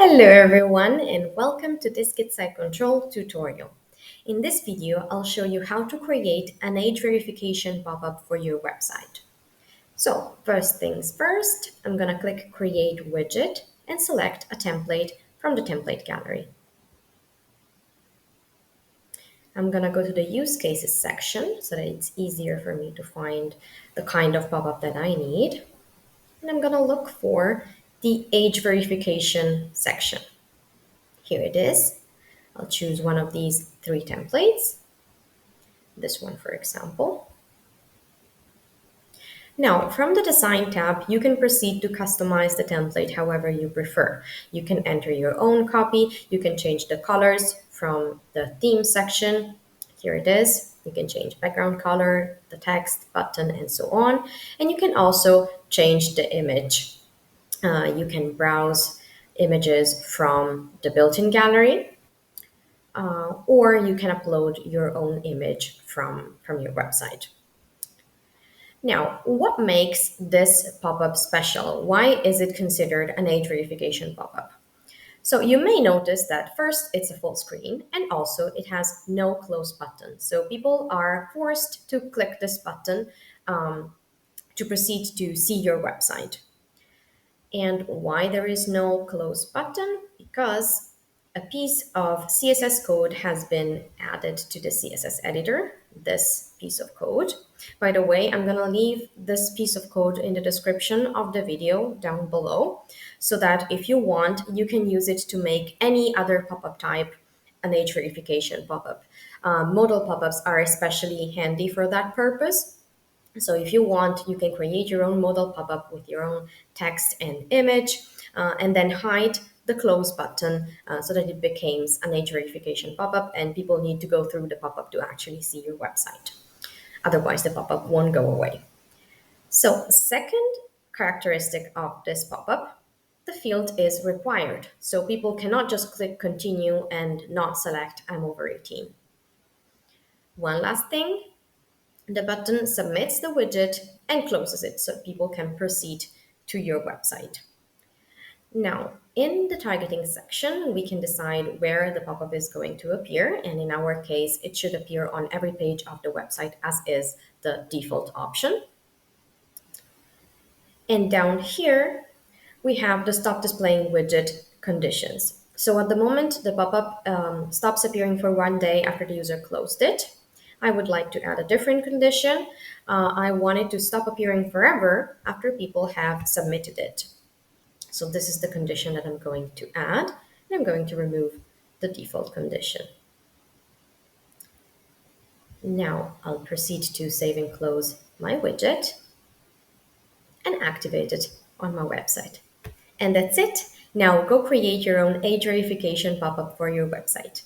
Hello everyone and welcome to this Git Site Control tutorial. In this video, I'll show you how to create an age verification pop-up for your website. So first things first, I'm going to click Create Widget and select a template from the template gallery. I'm going to go to the Use Cases section so that it's easier for me to find the kind of pop-up that I need. And I'm going to look for the age verification section. Here it is. I'll choose one of these three templates, this one for example. Now, from the Design tab, you can proceed to customize the template however you prefer. You can enter your own copy, you can change the colors from the theme section. Here it is. You can change background color, the text, button, and so on. And you can also change the image. You can browse images from the built-in gallery, or you can upload your own image from your website. Now, what makes this pop-up special? Why is it considered an age verification pop-up? So you may notice that first, it's a full screen, and also it has no close button. So people are forced to click this button to proceed to see your website. And why there is no close button? Because a piece of CSS code has been added to the CSS editor, this piece of code. By the way, I'm gonna leave this piece of code in the description of the video down below so that if you want, you can use it to make any other pop-up type an age verification pop-up. Modal pop-ups are especially handy for that purpose. So if you want, you can create your own modal pop-up with your own text and image, and then hide the close button so that it becomes an age verification pop-up and people need to go through the pop-up to actually see your website. Otherwise, the pop-up won't go away. So second characteristic of this pop-up, the field is required. So people cannot just click continue and not select I'm over 18. One last thing, the button submits the widget and closes it so people can proceed to your website. Now, in the targeting section, we can decide where the pop-up is going to appear. And in our case, it should appear on every page of the website as is the default option. And down here, we have the stop displaying widget conditions. So at the moment, the pop-up stops appearing for 1 day after the user closed it. I would like to add a different condition. I want it to stop appearing forever after people have submitted it. So this is the condition that I'm going to add, and I'm going to remove the default condition. Now I'll proceed to save and close my widget and activate it on my website. And that's it. Now go create your own age verification pop-up for your website.